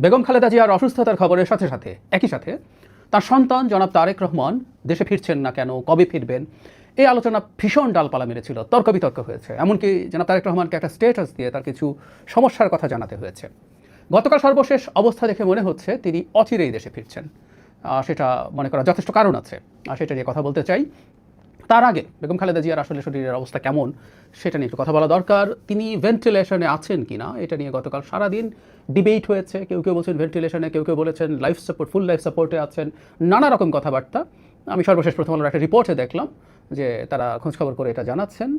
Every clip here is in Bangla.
বেগম খালেদা জিয়ার অসুস্থতার খবরের সাথে সাথে একই সাথে তার সন্তান জনাব তারেক রহমান দেশে ফিরছেন না কেন, কবে ফিরবেন, এই আলোচনা ভীষণ ডালপালা মেরেছিল, তর্ক বিতর্ক হয়েছে। এমনকি জনাব তারেক রহমানকে একটা স্ট্যাটাস দিয়ে তার কিছু সমস্যার কথা জানাতে হয়েছে। গতকাল সর্বশেষ অবস্থা দেখে মনে হচ্ছে তিনি অচিরেই দেশে ফিরছেন। সেটা মনে করার যথেষ্ট কারণ আছে, সেটা নিয়ে কথা বলতে চাই। তার আগে বেগম খালেদা জিয়ার আসলে শরীরের অবস্থা কেমন সেটা নিয়ে একটু কথা বলা দরকার। তিনি ভেন্টিলেশনে আছেন কিনা এটা নিয়ে গতকাল সারাদিন ডিবেট হয়েছে। কেউ কেউ বলছেন ভেন্টিলেশনে, কেউ কেউ বলেছেন লাইফ সাপোর্ট, ফুল লাইফ সাপোর্টে আছেন, নানা রকম কথাবার্তা। আমি সর্বশেষ প্রথম আলোর একটা রিপোর্টে দেখলাম যে তারা খোঁজখবর করে এটা জানাচ্ছেন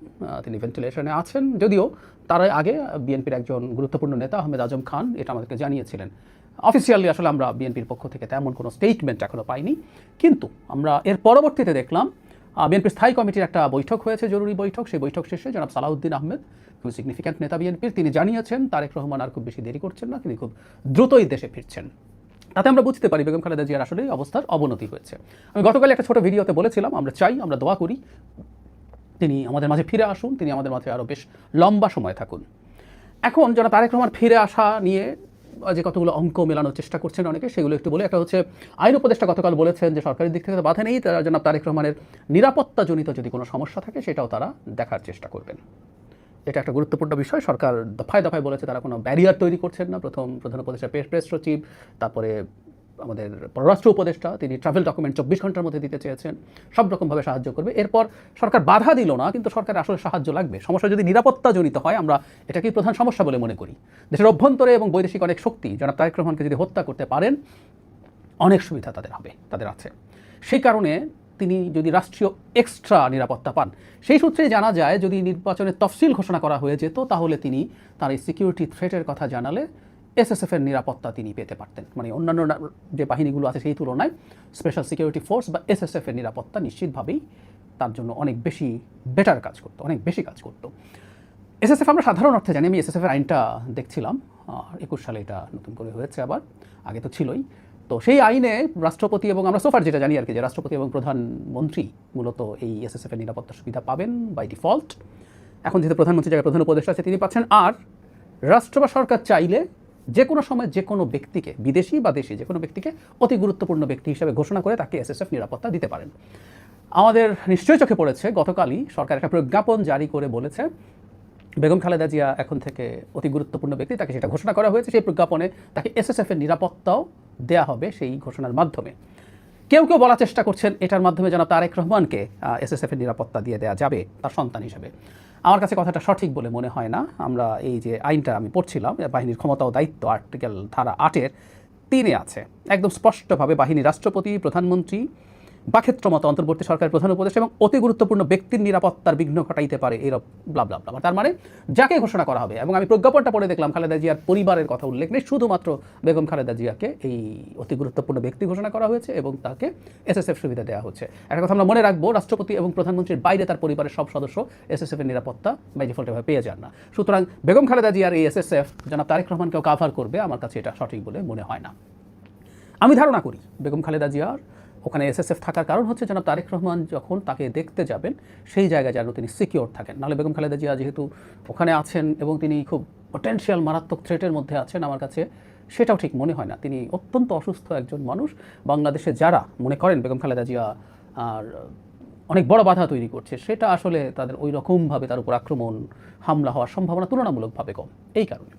তিনি ভেন্টিলেশনে আছেন, যদিও তার আগে বিএনপির একজন গুরুত্বপূর্ণ নেতা আহমেদ আজম খান এটা আমাদেরকে জানিয়েছিলেন। অফিসিয়ালি আসলে আমরা বিএনপির পক্ষ থেকে তেমন কোনো স্টেটমেন্ট এখনও পাইনি, কিন্তু আমরা এর পরবর্তীতে দেখলাম বিএনপির স্থায়ী কমিটির একটা বৈঠক হয়েছে, জরুরি বৈঠক। সেই বৈঠক শেষে জনাব সালাউদ্দিন আহমেদ, খুব সিগনিফিক্যান্ট নেতা বিএনপির, তিনি জানিয়েছেন তারেক রহমান আর খুব বেশি দেরি করছেন না, তিনি খুব দ্রুতই দেশে ফিরছেন। তাতে আমরা বুঝতে পারি বেগম খালেদা জিয়ার আসলে অবস্থার অবনতি হয়েছে। আমি গতকাল একটা ছোট ভিডিওতে বলেছিলাম আমরা চাই, আমরা দোয়া করি তিনি আমাদের মাঝে ফিরে আসুন, তিনি আমাদের মাঝে আরও বেশ লম্বা সময় থাকুন। এখন জনাব তারেক রহমান ফিরে আসা নিয়ে যে কতগুলো অঙ্ক মেলানোর চেষ্টা করছেন অনেকে, সেগুলো একটু বলে। একটা হচ্ছে আইন উপদেষ্টা গতকাল বলেছেন যে সরকারের দিক থেকে বাধা নেই, তারা জনাব তারেক রহমানের নিরাপত্তাজনিত যদি কোনো সমস্যা থাকে সেটাও তারা দেখার চেষ্টা করবেন। এটা একটা গুরুত্বপূর্ণ বিষয়। সরকার দফায় দফায় বলেছে তারা কোনো ব্যারিয়ার তৈরি করছেন না। প্রধান উপদেষ্টা প্রেস সচিব, তারপরে আমাদের পররাষ্ট্র উপদেষ্টা, তিনি ট্রাভেল ডকুমেন্ট 24 ঘন্টার মধ্যে দিতে চেয়েছেন, সব রকমভাবে সাহায্য করবে। এরপর সরকার বাধা দিল না, কিন্তু সরকারের আসলে সাহায্য লাগবে। সমস্যা যদি নিরাপত্তাজনিত হয়, আমরা এটাকেই প্রধান সমস্যা বলে মনে করি। দেশের অভ্যন্তরে এবং বৈদেশিক অনেক শক্তি জনাব তারেক রহমানকে যদি হত্যা করতে পারেন, অনেক সুবিধা তাদের আছে। সেই কারণে তিনি যদি রাষ্ট্রীয় এক্সট্রা নিরাপত্তা পান, সেই সূত্রে জানা যায় যদি নির্বাচনের তফসিল ঘোষণা করা হয়ে যেত, তাহলে তিনি তার এই সিকিউরিটি থ্রেটের কথা জানালে এসএসএফের নিরাপত্তা তিনি পেতে পারতেন। মানে অন্যান্য যে বাহিনীগুলো আছে সেই তুলনায় স্পেশাল সিকিউরিটি ফোর্স বা এসএসএফের নিরাপত্তা নিশ্চিতভাবেই তার জন্য অনেক বেশি বেটার কাজ করতো, অনেক বেশি কাজ করতো। এসএসএফ আমরা সাধারণ অর্থে জানি, আমি এসএসএফের আইনটা দেখছিলাম, 21 সালে এটা নতুন করে হয়েছে, আবার আগে তো ছিলই। তো সেই আইনে রাষ্ট্রপতি এবং আমরা সোফার যেটা জানি আর কি, যে রাষ্ট্রপতি এবং প্রধানমন্ত্রী মূলত এই এসএসএফের নিরাপত্তা সুবিধা পাবেন বাই ডিফল্ট। এখন যেহেতু প্রধানমন্ত্রী জায়গায় প্রধান উপদেষ্টা আছে, তিনি পাচ্ছেন। আর রাষ্ট্র বা সরকার চাইলে যে কোনো সময় যে কোনো ব্যক্তিকে, বিদেশি বা দেশি যে কোনো ব্যক্তিকে অতি গুরুত্বপূর্ণ ব্যক্তি হিসেবে ঘোষণা করে তাকে এসএসএফ নিরাপত্তা দিতে পারেন। আমাদের নিশ্চয়ই চোখে পড়েছে গতকালই সরকার একটা প্রজ্ঞাপন জারি করে বলেছে বেগম খালেদা জিয়া এখন থেকে অতি গুরুত্বপূর্ণ ব্যক্তি, তাকে সেটা ঘোষণা করা হয়েছে। সেই প্রজ্ঞাপনে তাকে এসএসএফের নিরাপত্তাও দেয়া হবে সেই ঘোষণার মাধ্যমে। কেউ কেউ বলার চেষ্টা করছেন এটার মাধ্যমে জনাব তারেক রহমানকে এসএসএফের নিরাপত্তা দিয়ে দেওয়া যাবে তার সন্তান হিসেবে। আমার কাছে কথাটা সঠিক বলে মনে হয় না। আমরা এই যে আইনটা আমি পড়ছিলাম, বাহিনীর ক্ষমতা ও দায়িত্ব আর্টিকেল ধারা 8-এর 3-এ আছে একদম স্পষ্টভাবে বাহিনী রাষ্ট্রপতি, প্রধানমন্ত্রী বা ক্ষেত্রমত অন্তর্বর্তী সরকারের প্রধান উপদেষ্টা এবং অতি গুরুত্বপূর্ণ ব্যক্তির নিরাপত্তার বিঘ্ন ঘটাইতে পারে, এরকম ব্লা ব্লা ব্লা। তার মানে যাকে ঘোষণা করা হবে, এবং আমি প্রজ্ঞাপনটা পড়ে দেখলাম খালেদা জিয়ার পরিবারের কথা উল্লেখ নেই, শুধুমাত্র বেগম খালেদা জিয়াকে এই অতি গুরুত্বপূর্ণ ব্যক্তি ঘোষণা করা হয়েছে এবং তাকে এসএসএফ সুবিধা দেওয়া হচ্ছে। একটা কথা আমরা মনে রাখবো, রাষ্ট্রপতি এবং প্রধানমন্ত্রীর বাইরে তার পরিবারের সব সদস্য এসএসএফের নিরাপত্তা বাই ডিফল্টভাবে পেয়ে যান না। সুতরাং বেগম খালেদা জিয়ার এই এসএসএফ জনাব তারেক রহমানকেও কাভার করবে, আমার কাছে এটা সঠিক বলে মনে হয় না। আমি ধারণা করি বেগম খালেদা জিয়ার ওখানে এসএসএফ থাকার কারণ হচ্ছে জনাব তারেক রহমান যখন তাকে দেখতে যাবেন সেই জায়গায় যেন তিনি সিকিওর থাকেন। নাহলে বেগম খালেদা জিয়া যেহেতু ওখানে আছেন এবং তিনি খুব পটেনশিয়াল মারাত্মক থ্রেটের মধ্যে আছেন, আমার কাছে সেটাও ঠিক মনে হয় না। তিনি অত্যন্ত অসুস্থ একজন মানুষ। বাংলাদেশে যারা মনে করেন বেগম খালেদা জিয়া আর অনেক বড় বাধা তৈরি করছে, সেটা আসলে তাদের ওই রকমভাবে তার উপর আক্রমণ, হামলা হওয়ার সম্ভাবনা তুলনামূলকভাবে কম। এই কারণে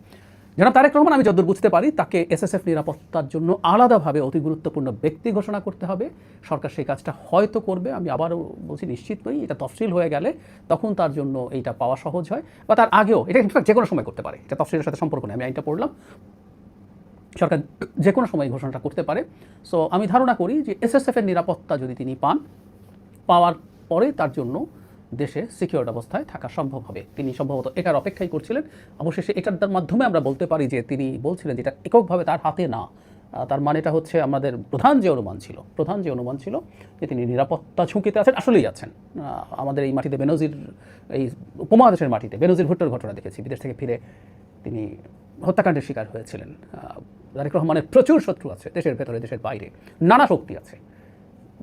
জনাব তারেক রহমান, আমি যতদূর বুঝতে পারি, তাকে এসএসএফ নিরাপত্তার জন্য আলাদাভাবে অতি গুরুত্বপূর্ণ ব্যক্তি ঘোষণা করতে হবে। সরকার সেই কাজটা হয়তো করবে, আমি আবারও বলছি নিশ্চিত নই। এটা তফসিল হয়ে গেলে তখন তার জন্য এইটা পাওয়া সহজ হয়, বা তার আগেও এটা যে কোনো সময় করতে পারে, এটা তফসিলের সাথে সম্পর্ক নেই। আমি আইনটা পড়লাম, সরকার যে কোনো সময় ঘোষণাটা করতে পারে। সো আমি ধারণা করি যে এসএসএফের নিরাপত্তা যদি তিনি পাওয়ার পরে তার জন্য দেশে সিকিউরড অবস্থায় থাকা সম্ভব হবে। তিনি সম্ভবত এটার অপেক্ষাই করছিলেন। অবশেষে এটার মাধ্যমে আমরা বলতে পারি যে তিনি বলছিলেন যেটা এককভাবে তার হাতে না। তার মানেটা হচ্ছে আমাদের প্রধান যে অনুমান ছিল যে তিনি নিরাপত্তা ঝুঁকিতে আছেন, আসলেই আছেন। আমাদের এই মাটিতে বেনজির, এই উপমহাদেশের মাটিতে বেনজির ভুট্টোর ঘটনা দেখেছি। বিদেশ থেকে ফিরে তিনি হত্যাকাণ্ডের শিকার হয়েছিলেন। তারেক রহমানের প্রচুর শত্রু আছে, দেশের ভেতরে দেশের বাইরে, নানা শক্তি আছে।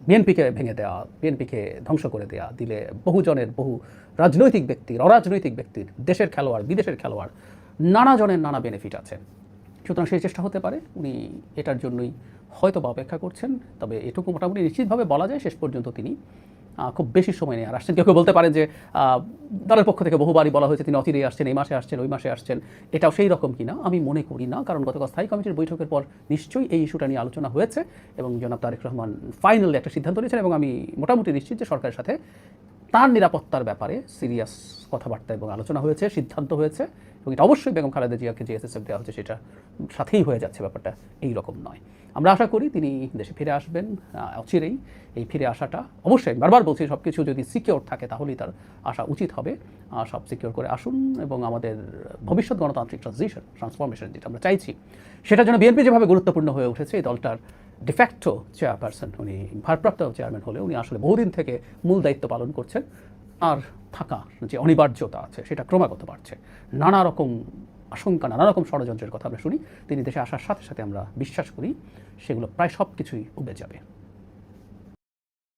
বিএনপিকে ভেঙে দেওয়া, বিএনপিকে ধ্বংস করে দেওয়া দিলে বহুজনের, বহু রাজনৈতিক ব্যক্তির, অরাজনৈতিক ব্যক্তির, দেশের খেলোয়াড়, বিদেশের খেলোয়াড়, নানা জনের নানা বেনিফিট আছে। সুতরাং সেই চেষ্টা হতে পারে উনি এটার জন্যই হয়তো বা অপেক্ষা করছেন। তবে এটুকু মোটামুটি নিশ্চিতভাবে বলা যায় শেষ পর্যন্ত তিনি খুব বেশি সময় নিয়ে আর আসছেন। কেউ কেউ বলতে পারেন যে দলের পক্ষ থেকে বহুবারই বলা হয়েছে তিনি অচিরেই আসছেন, এই মাসে আসছেন, ওই মাসে আসছেন। এটাও সেই রকম কিনা আমি মনে করি না, কারণ গতকাল স্থায়ী কমিটির বৈঠকের পর নিশ্চয়ই এই ইস্যুটা নিয়ে আলোচনা হয়েছে এবং জনাব তারেক রহমান ফাইনালি একটা সিদ্ধান্ত নিয়েছেন এবং আমি মোটামুটি নিশ্চিত যে সরকারের সাথে তার নিরাপত্তার ব্যাপারে সিরিয়াস কথাবার্তা এবং আলোচনা হয়েছে, সিদ্ধান্ত হয়েছে এবং এটা অবশ্যই বেগম খালেদা জিয়াকে যে এসএসএফ দেওয়া হচ্ছে সেটা সাথেই হয়ে যাচ্ছে, ব্যাপারটা এই রকম নয়। আমরা আশা করি তিনি দেশে ফিরে আসবেন অচিরেই। এই ফিরে আসাটা অবশ্যই বারবার বলছি সব কিছু যদি সিকিওর থাকে তাহলেই তার আসা উচিত হবে। সব সিকিওর করে আসুন এবং আমাদের ভবিষ্যৎ গণতান্ত্রিক ট্রান্সফরমেশন যেটা আমরা চাইছি সেটার জন্য বিএনপি যেভাবে গুরুত্বপূর্ণ হয়ে উঠেছে, এই দলটার ডিফ্যাক্টো চেয়ারপারসন উনি ভারপ্রাপ্ত চেয়ারম্যান হলে উনি আসলে বহুদিন থেকে মূল দায়িত্ব পালন করছেন। আর থাকা যে অনিবার্যতা আছে সেটা ক্রমাগত বাড়ছে। নানা রকম আশঙ্কা, নানা রকম ষড়যন্ত্রের কথা আমরা শুনি। তিনি দেশে আসার সাথে সাথে আমরা বিশ্বাস করি সেগুলো প্রায় সব কিছুই উবে যাবে।